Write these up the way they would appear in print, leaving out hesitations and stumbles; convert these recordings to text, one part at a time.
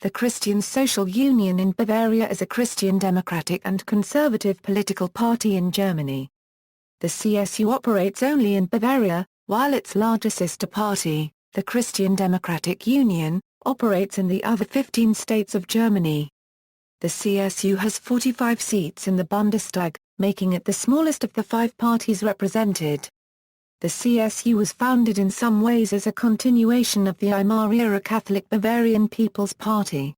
The Christian Social Union in Bavaria is a Christian democratic and conservative political party in Germany. The CSU operates only in Bavaria, while its larger sister party, the Christian Democratic Union, operates in the other 15 states of Germany. The CSU has 45 seats in the Bundestag, making it the smallest of the 5 parties represented. The CSU was founded in some ways as a continuation of the Weimar-era Catholic Bavarian People's Party.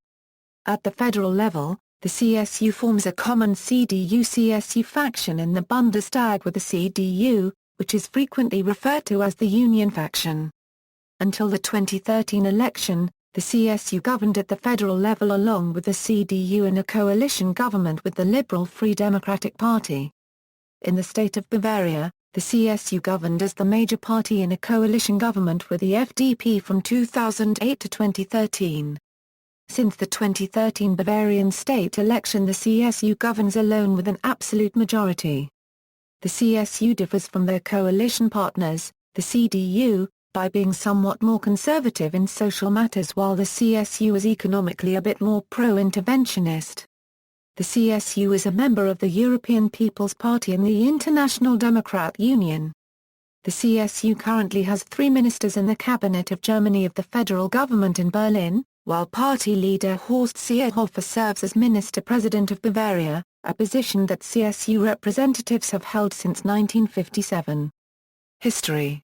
At the federal level, the CSU forms a common CDU-CSU faction in the Bundestag with the CDU, which is frequently referred to as the Union faction. Until the 2013 election, the CSU governed at the federal level along with the CDU in a coalition government with the Liberal Free Democratic Party. In the state of Bavaria, the CSU governed as the major party in a coalition government with the FDP from 2008 to 2013. Since the 2013 Bavarian state election, the CSU governs alone with an absolute majority. The CSU differs from their coalition partners, the CDU, by being somewhat more conservative in social matters, while the CSU is economically a bit more pro-interventionist. The CSU is a member of the European People's Party and the International Democrat Union. The CSU currently has 3 ministers in the cabinet of Germany of the federal government in Berlin, while party leader Horst Seehofer serves as Minister-President of Bavaria, a position that CSU representatives have held since 1957. History.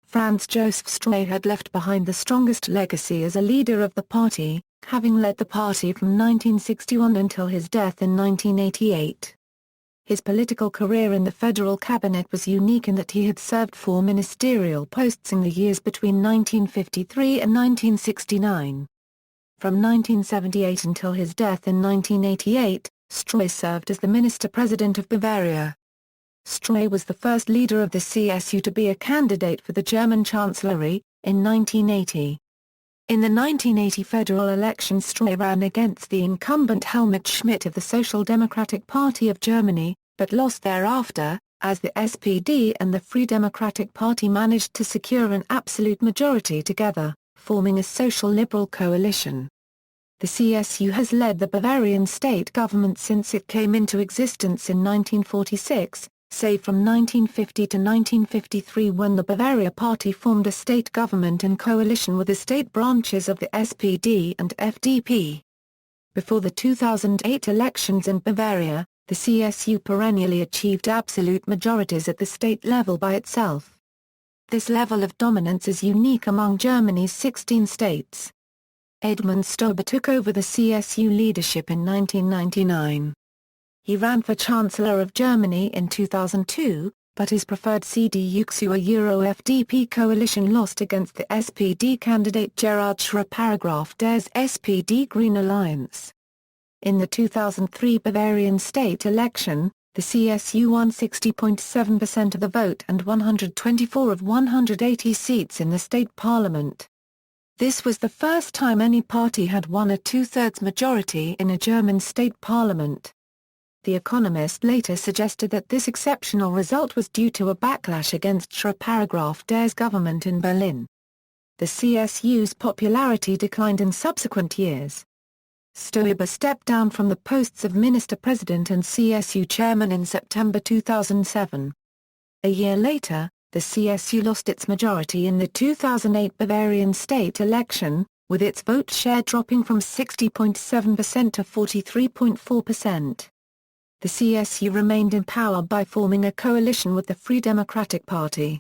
Franz Josef Strauß had left behind the strongest legacy as a leader of the party, having led the party from 1961 until his death in 1988. His political career in the federal cabinet was unique in that he had served 4 ministerial posts in the years between 1953 and 1969. From 1978 until his death in 1988, Strauß served as the Minister-President of Bavaria. Strauß was the first leader of the CSU to be a candidate for the German Chancellery, in 1980. In the 1980 federal election, Strauß ran against the incumbent Helmut Schmidt of the Social Democratic Party of Germany, but lost thereafter, as the SPD and the Free Democratic Party managed to secure an absolute majority together, forming a social liberal coalition. The CSU has led the Bavarian state government since it came into existence in 1946, save from 1950 to 1953 when the Bavaria Party formed a state government in coalition with the state branches of the SPD and FDP. Before the 2008 elections in Bavaria, the CSU perennially achieved absolute majorities at the state level by itself. This level of dominance is unique among Germany's 16 states. Edmund Stoiber took over the CSU leadership in 1999. He ran for Chancellor of Germany in 2002, but his preferred CDU-CSU-FDP coalition lost against the SPD candidate Gerhard Schröder des SPD-Green Alliance. In the 2003 Bavarian state election, the CSU won 60.7% of the vote and 124 of 180 seats in the state parliament. This was the first time any party had won a 2/3 majority in a German state parliament. The Economist later suggested that this exceptional result was due to a backlash against Schröder's government in Berlin. The CSU's popularity declined in subsequent years. Stoiber stepped down from the posts of Minister-President and CSU chairman in September 2007. A year later, the CSU lost its majority in the 2008 Bavarian state election, with its vote share dropping from 60.7% to 43.4%. The CSU remained in power by forming a coalition with the Free Democratic Party.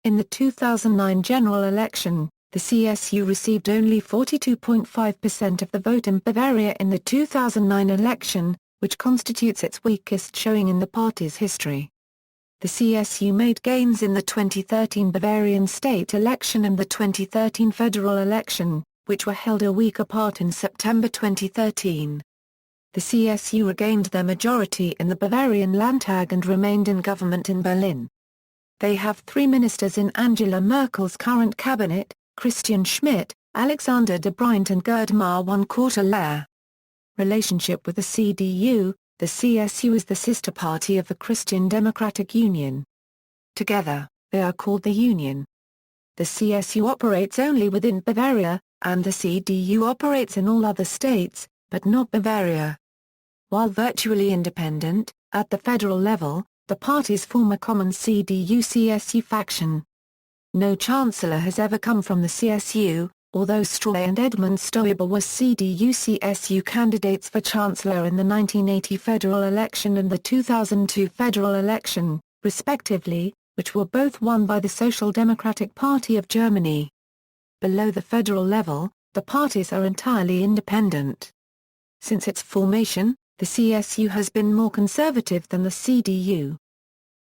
In the 2009 general election, the CSU received only 42.5% of the vote in Bavaria in the 2009 election, which constitutes its weakest showing in the party's history. The CSU made gains in the 2013 Bavarian state election and the 2013 federal election, which were held a week apart in September 2013. The CSU regained their majority in the Bavarian Landtag and remained in government in Berlin. They have 3 ministers in Angela Merkel's current cabinet, Christian Schmidt, Alexander De Brynt and Gerd Marwan-Kortelaer. Relationship with the CDU. The CSU is the sister party of the Christian Democratic Union. Together, they are called the Union. The CSU operates only within Bavaria, and the CDU operates in all other states, but not Bavaria. While virtually independent, at the federal level, the parties form a common CDU-CSU faction. No chancellor has ever come from the CSU, although Stroy and Edmund Stoiber were CDU-CSU candidates for chancellor in the 1980 federal election and the 2002 federal election, respectively, which were both won by the Social Democratic Party of Germany. Below the federal level, the parties are entirely independent. Since its formation, the CSU has been more conservative than the CDU.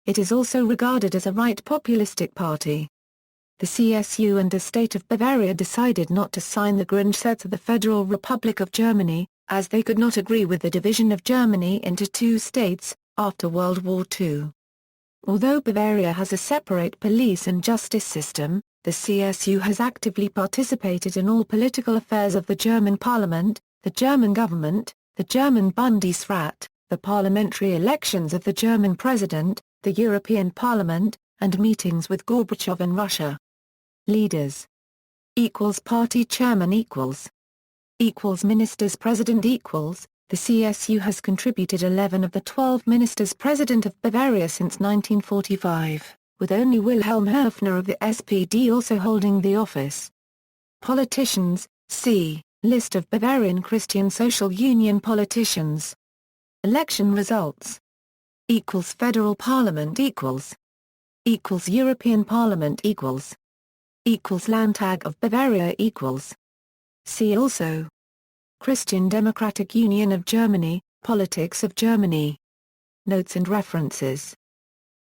It is also regarded as a right populistic party. The CSU and the state of Bavaria decided not to sign the Grundgesetz of the Federal Republic of Germany, as they could not agree with the division of Germany into two states, after World War II. Although Bavaria has a separate police and justice system, the CSU has actively participated in all political affairs of the German parliament, the German government, the German Bundesrat, the parliamentary elections of the German president, the European Parliament, and meetings with Gorbachev in Russia. Leaders Party chairman Ministers president The CSU has contributed 11 of the 12 ministers president of Bavaria since 1945, with only Wilhelm Höfner of the SPD also holding the office. Politicians, see, List of Bavarian Christian Social Union politicians. Election results. Federal Parliament European Parliament Landtag of Bavaria See also Christian Democratic Union of Germany, Politics of Germany. Notes and references.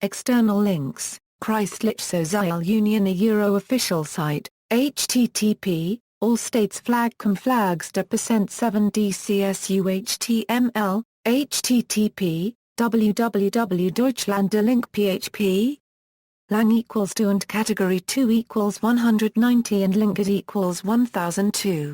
External links, Christliche Soziale Union a Euro official site, http, all states flag com flags de percent 7d CSU HTML, http, www.deutschlandelink.php. Lang equals 2 and category 2 equals 190 and linked equals 1002.